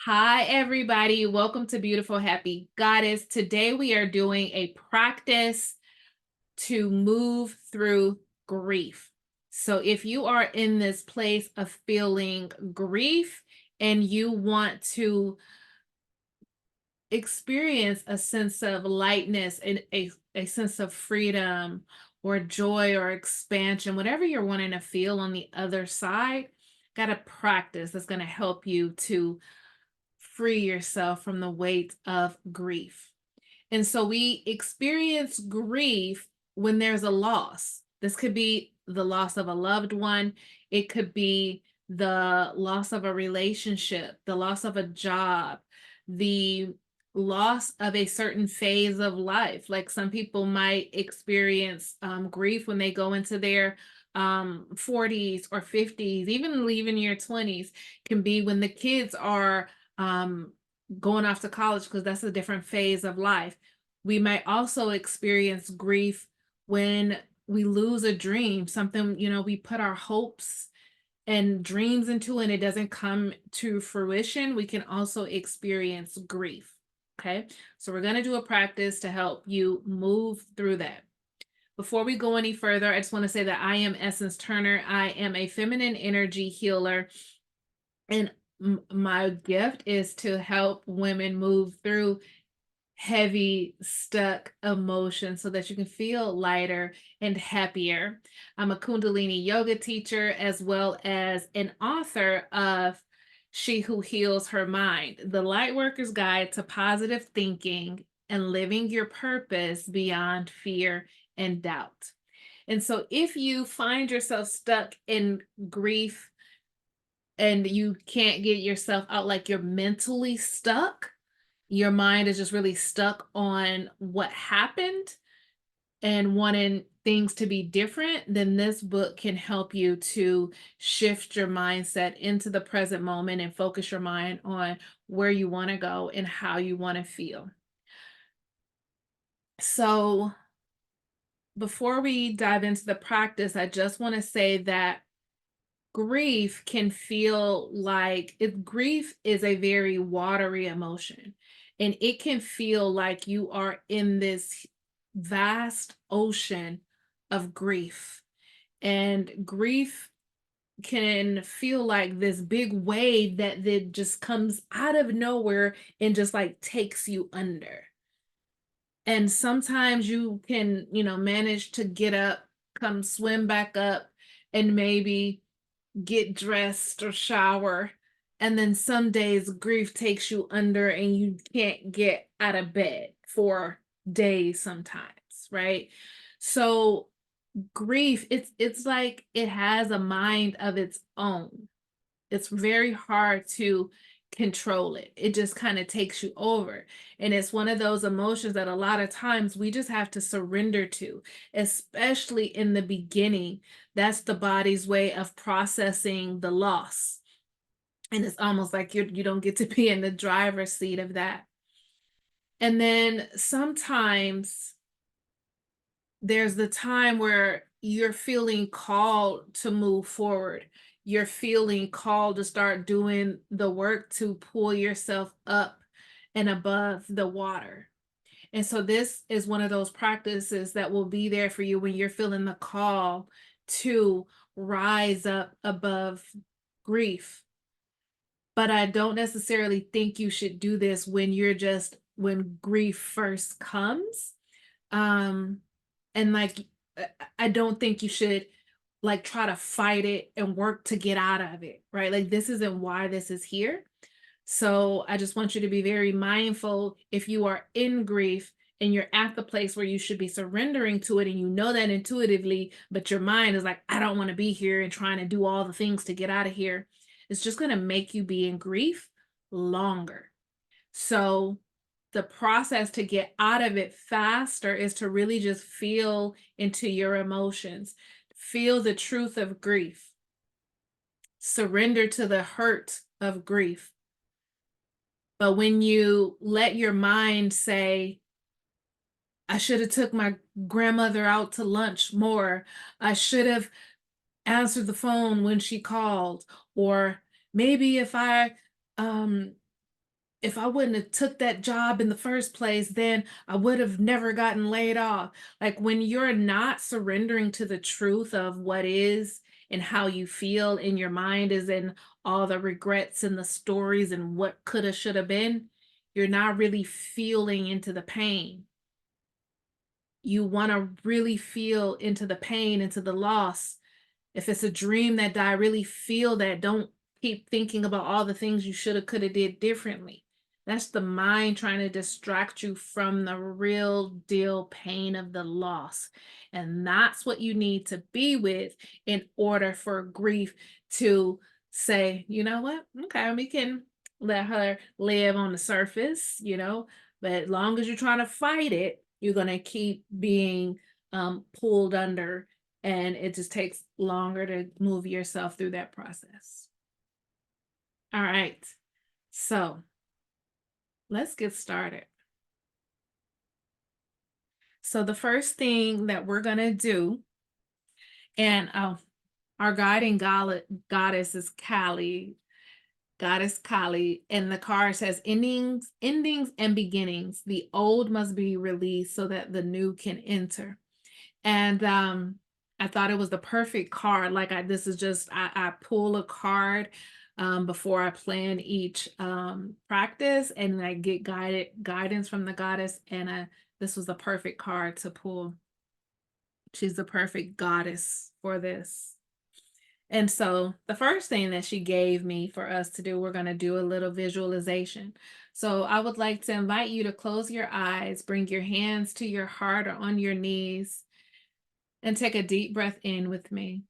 Hi, everybody. Welcome to Beautiful Happy Goddess. Today we are doing a practice to move through grief. So, if you are in this place of feeling grief and you want to experience a sense of lightness and a sense of freedom or joy or expansion, whatever you're wanting to feel on the other side, got to practice that's going to help you to free yourself from the weight of grief. And so we experience grief when there's a loss. This could be the loss of a loved one, it could be the loss of a relationship, the loss of a job, the loss of a certain phase of life. Like some people might experience grief when they go into their 40s or 50s, even leaving your 20s, can be when the kids are um, going off to college because that's a different phase of life. We might also experience grief when we lose a dream, something, we put our hopes and dreams into and it doesn't come to fruition. We can also experience grief. Okay. So we're going to do a practice to help you move through that. Before we go any further, I just want to say that I am Essence Turner. I am a feminine energy healer, and my gift is to help women move through heavy, stuck emotions so that you can feel lighter and happier. I'm a Kundalini yoga teacher as well as an author of She Who Heals Her Mind, The Lightworker's Guide to Positive Thinking and Living Your Purpose Beyond Fear and Doubt. And so if you find yourself stuck in grief and you can't get yourself out, like you're mentally stuck, your mind is just really stuck on what happened and wanting things to be different, then this book can help you to shift your mindset into the present moment and focus your mind on where you want to go and how you want to feel. So, before we dive into the practice, I just want to say that grief can feel like grief is a very watery emotion, and it can feel like you are in this vast ocean of grief, and grief can feel like this big wave that just comes out of nowhere and just like takes you under. And sometimes you can, manage to get up, come swim back up, and maybe get dressed or shower. And then some days grief takes you under and you can't get out of bed for days sometimes, right? So grief, it's like it has a mind of its own. It's very hard to control it. It just kind of takes you over. And it's one of those emotions that a lot of times we just have to surrender to, especially in the beginning. That's the body's way of processing the loss. And it's almost like you don't get to be in the driver's seat of that. And then sometimes there's the time where you're feeling called to move forward. You're feeling called to start doing the work to pull yourself up and above the water. And so this is one of those practices that will be there for you when you're feeling the call to rise up above grief. But I don't necessarily think you should do this when grief first comes. Um, and like, I don't think you should like try to fight it and work to get out of it, right? Like, this isn't why this is here. So I just want you to be very mindful if you are in grief and you're at the place where you should be surrendering to it and you know that intuitively, but your mind is like, I don't want to be here and trying to do all the things to get out of here. It's just going to make you be in grief longer. So the process to get out of it faster is to really just feel into your emotions, feel the truth of grief, surrender to the hurt of grief. But when you let your mind say, I should have took my grandmother out to lunch more, I should have answered the phone when she called, or maybe if I um if I wouldn't have took that job in the first place, then I would have never gotten laid off. Like when you're not surrendering to the truth of what is and how you feel in your mind is in all the regrets and the stories and what coulda, shoulda been, you're not really feeling into the pain. You want to really feel into the pain, into the loss. If it's a dream that died, really feel that. Don't keep thinking about all the things you shoulda, coulda did differently. That's the mind trying to distract you from the real deal pain of the loss. And that's what you need to be with in order for grief to say, you know what? Okay, we can let her live on the surface, but as long as you're trying to fight it, you're going to keep being pulled under, and it just takes longer to move yourself through that process. All right. So let's get started. So the first thing that we're going to do, and our guiding goddess is Kali, goddess Kali, and the card says endings and beginnings. The old must be released so that the new can enter. And I thought it was the perfect card. Like this is just I pull a card before I plan each practice, and I get guidance from the goddess. And this was the perfect card to pull. She's the perfect goddess for this. And so the first thing that she gave me for us to do, we're going to do a little visualization. So I would like to invite you to close your eyes, bring your hands to your heart or on your knees, and take a deep breath in with me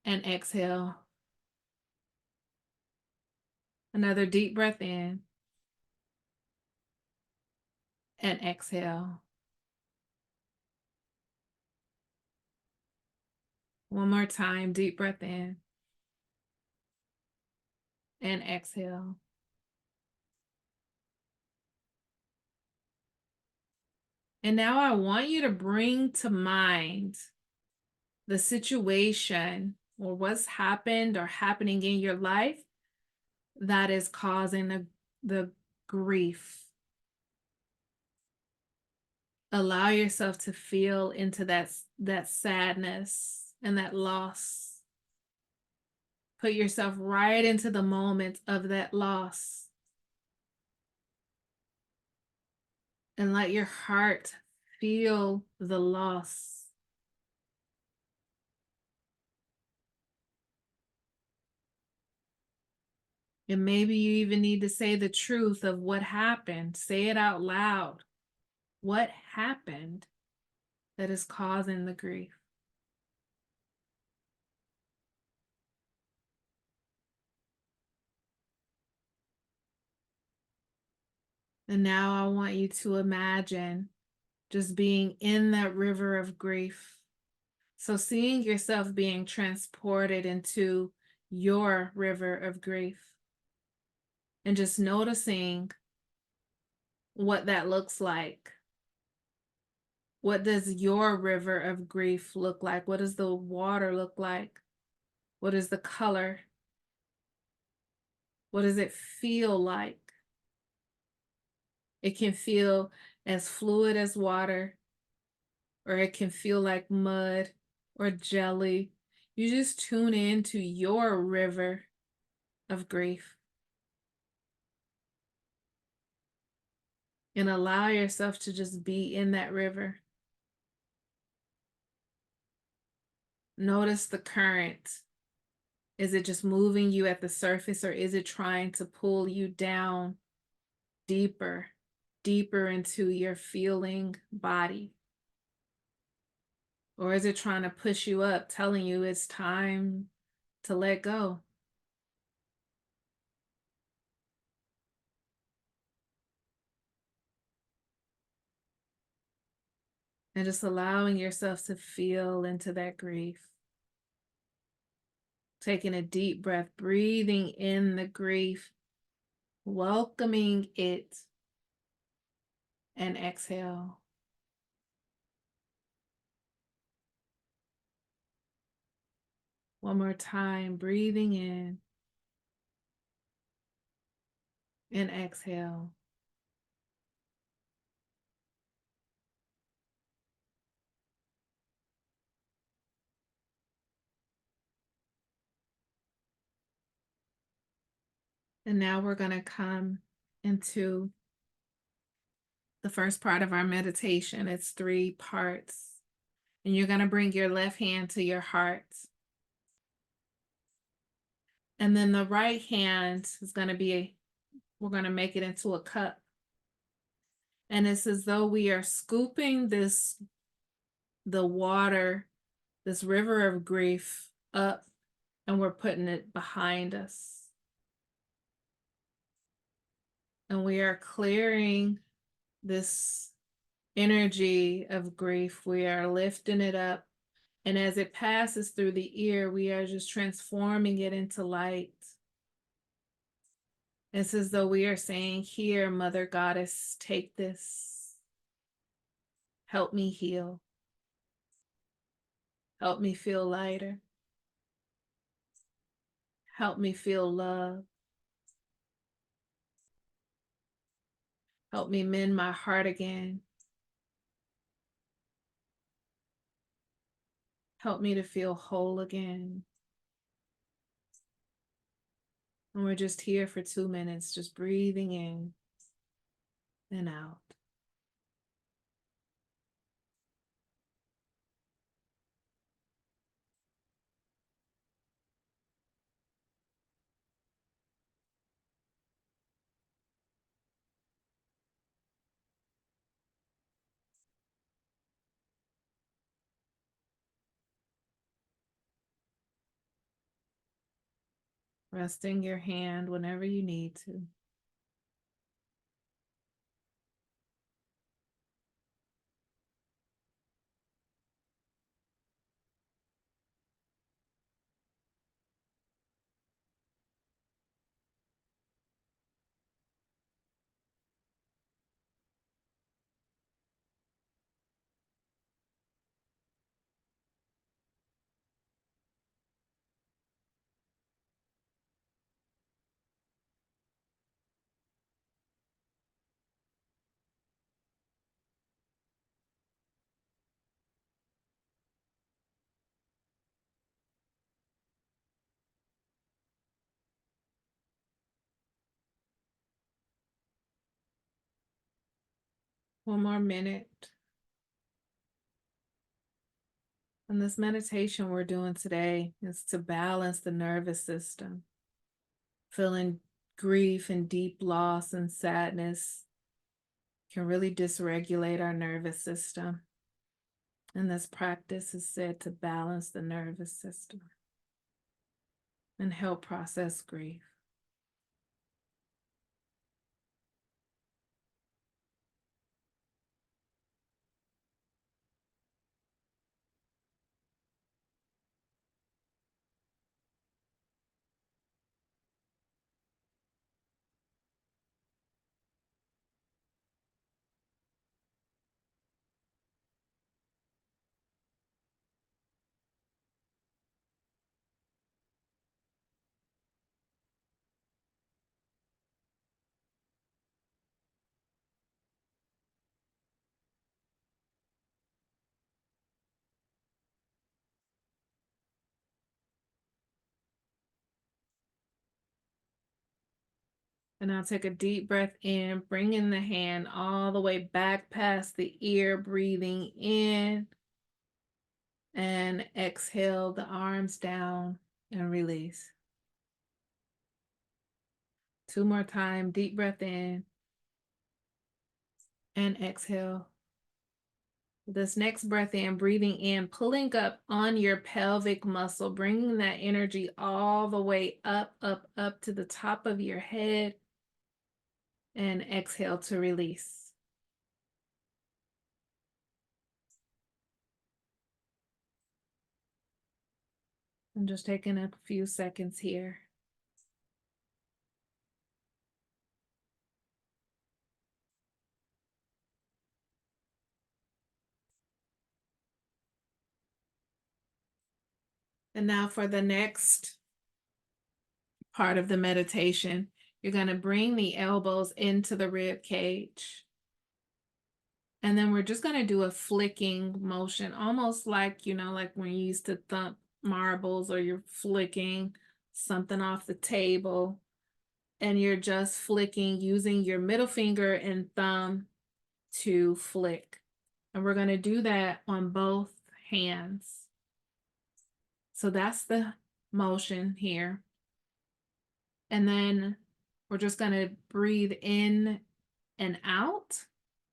and exhale. Another deep breath in and exhale. One more time, deep breath in and exhale. And now I want you to bring to mind the situation or what's happened or happening in your life that is causing the grief. Allow yourself to feel into that sadness and that loss. Put yourself right into the moment of that loss. And let your heart feel the loss. And maybe you even need to say the truth of what happened. Say it out loud. What happened that is causing the grief? And now I want you to imagine just being in that river of grief. So seeing yourself being transported into your river of grief and just noticing what that looks like. What does your river of grief look like? What does the water look like? What is the color? What does it feel like? It can feel as fluid as water, or it can feel like mud or jelly. You just tune into your river of grief and allow yourself to just be in that river. Notice the current. Is it just moving you at the surface, or is it trying to pull you down deeper, deeper into your feeling body? Or is it trying to push you up, telling you it's time to let go? And just allowing yourself to feel into that grief. Taking a deep breath, breathing in the grief, welcoming it, and exhale. One more time, breathing in And exhale. And now we're going to come into the first part of our meditation. It's 3 parts. And you're going to bring your left hand to your heart. And then the right hand is going to be, we're going to make it into a cup. And it's as though we are scooping the water, this river of grief up, and we're putting it behind us. And we are clearing this energy of grief. We are lifting it up. And as it passes through the ear, we are just transforming it into light. It's as though we are saying, here, Mother Goddess, take this. Help me heal. Help me feel lighter. Help me feel love. Help me mend my heart again. Help me to feel whole again. And we're just here for 2 minutes, just breathing in and out. Resting your hand whenever you need to. One more minute. And this meditation we're doing today is to balance the nervous system. Feeling grief and deep loss and sadness can really dysregulate our nervous system. And this practice is said to balance the nervous system and help process grief. And now take a deep breath in, bringing the hand all the way back past the ear, breathing in, and exhale the arms down and release. 2 more times, deep breath in and exhale. This next breath in, breathing in, pulling up on your pelvic muscle, bringing that energy all the way up, up, up to the top of your head, and exhale to release. I'm just taking a few seconds here. And now for the next part of the meditation, You're going to bring the elbows into the rib cage. And then we're just going to do a flicking motion, almost like, like when you used to thump marbles or you're flicking something off the table and you're just flicking using your middle finger and thumb to flick. And we're going to do that on both hands. So that's the motion here. And then we're just going to breathe in and out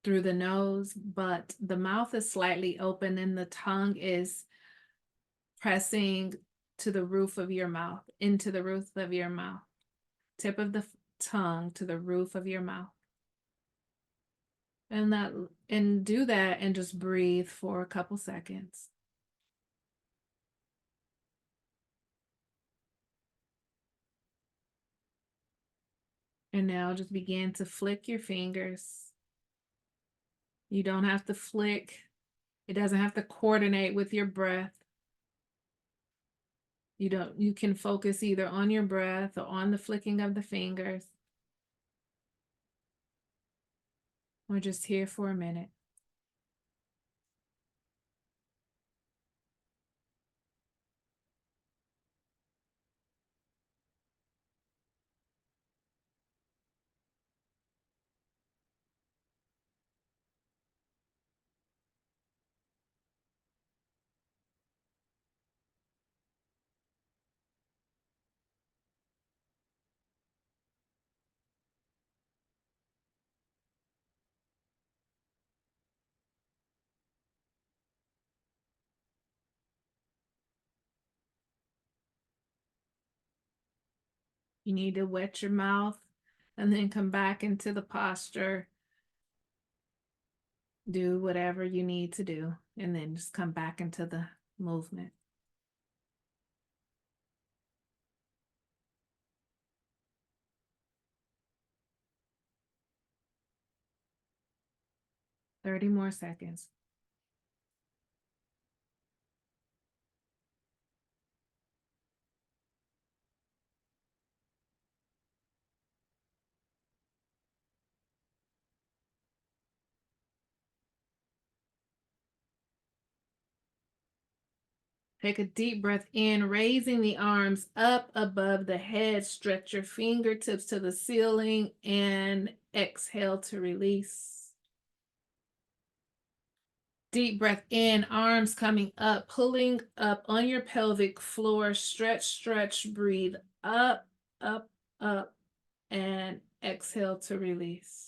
through the nose, but the mouth is slightly open and the tongue is pressing to the roof of your mouth, into the roof of your mouth, tip of the tongue to the roof of your mouth. And do that and just breathe for a couple seconds. And now just begin to flick your fingers. You don't have to flick. It doesn't have to coordinate with your breath. You can focus either on your breath or on the flicking of the fingers. We're just here for a minute. You need to wet your mouth and then come back into the posture. Do whatever you need to do and then just come back into the movement. Thirty more seconds. Take a deep breath in, raising the arms up above the head. Stretch your fingertips to the ceiling and exhale to release. Deep breath in, arms coming up, pulling up on your pelvic floor. Stretch, stretch, breathe up, up, up, and exhale to release.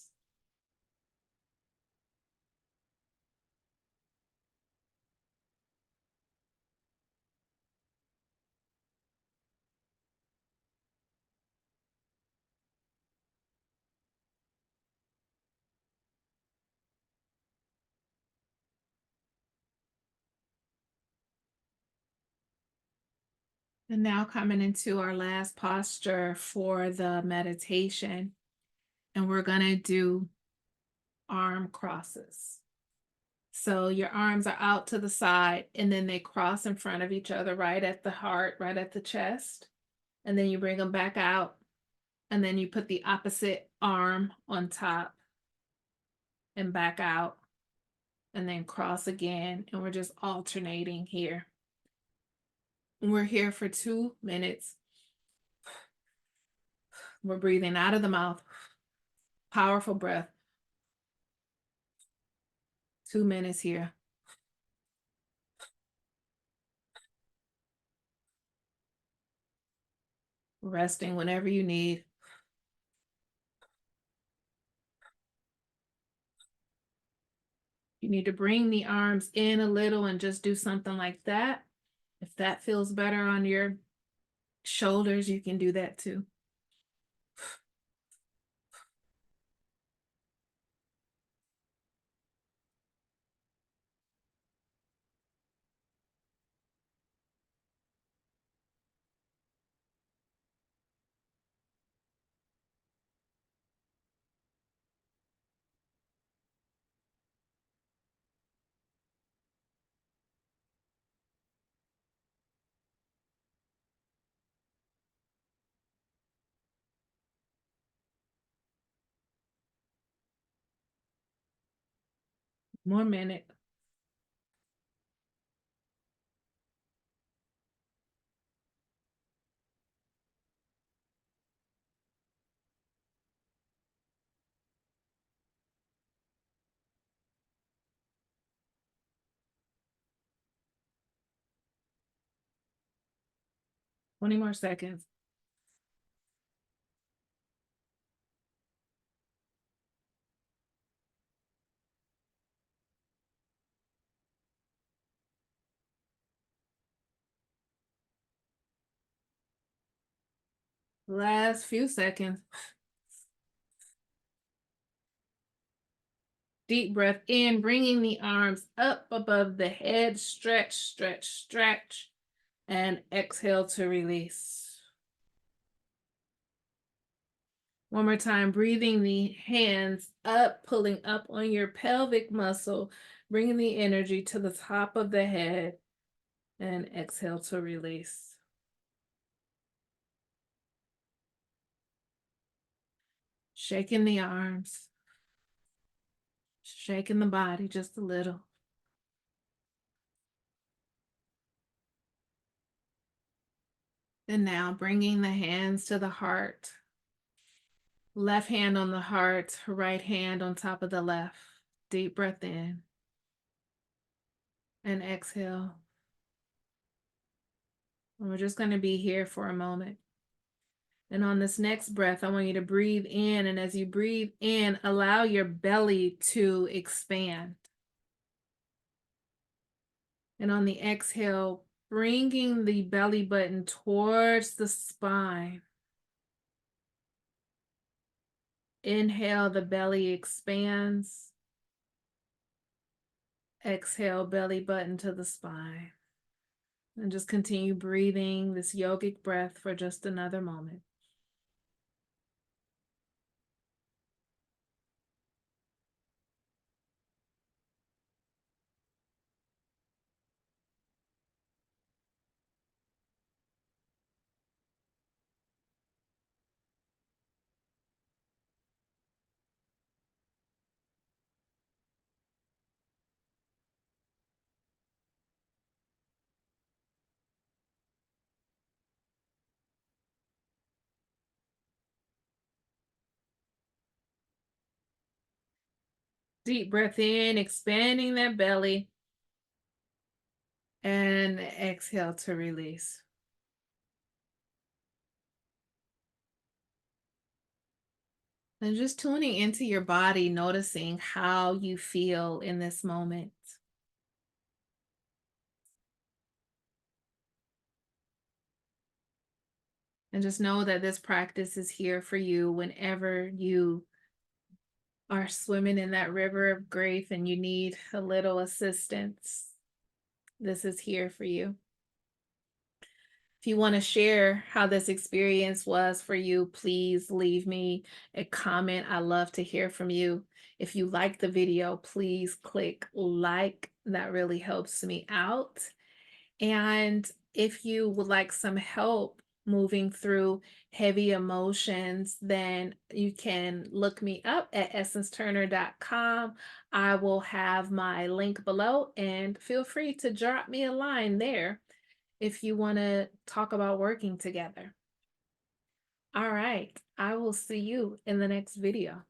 And now coming into our last posture for the meditation. And we're going to do arm crosses. So your arms are out to the side and then they cross in front of each other right at the heart, right at the chest. And then you bring them back out and then you put the opposite arm on top and back out and then cross again. And we're just alternating here. We're here for 2 minutes. We're breathing out of the mouth. Powerful breath. 2 minutes here. Resting whenever you need. You need to bring the arms in a little and just do something like that. If that feels better on your shoulders, you can do that too. More minute. Twenty more seconds. Last few seconds. Deep breath in, bringing the arms up above the head. Stretch, stretch, stretch. And exhale to release. One more time, breathing the hands up, pulling up on your pelvic muscle, bringing the energy to the top of the head, and exhale to release. Shaking the arms, shaking the body just a little. And now bringing the hands to the heart. Left hand on the heart, right hand on top of the left. Deep breath in. And exhale. And we're just going to be here for a moment. And on this next breath, I want you to breathe in. And as you breathe in, allow your belly to expand. And on the exhale, bringing the belly button towards the spine. Inhale, the belly expands. Exhale, belly button to the spine. And just continue breathing this yogic breath for just another moment. Deep breath in, expanding that belly. And exhale to release. And just tuning into your body, noticing how you feel in this moment. And just know that this practice is here for you whenever you are swimming in that river of grief and you need a little assistance. This is here for you. If you want to share how this experience was for you, please leave me a comment. I love to hear from you. If you like the video, please click like. That really helps me out. And if you would like some help moving through heavy emotions, then you can look me up at essenceturner.com. I will have my link below, and feel free to drop me a line there if you want to talk about working together. All right, I will see you in the next video.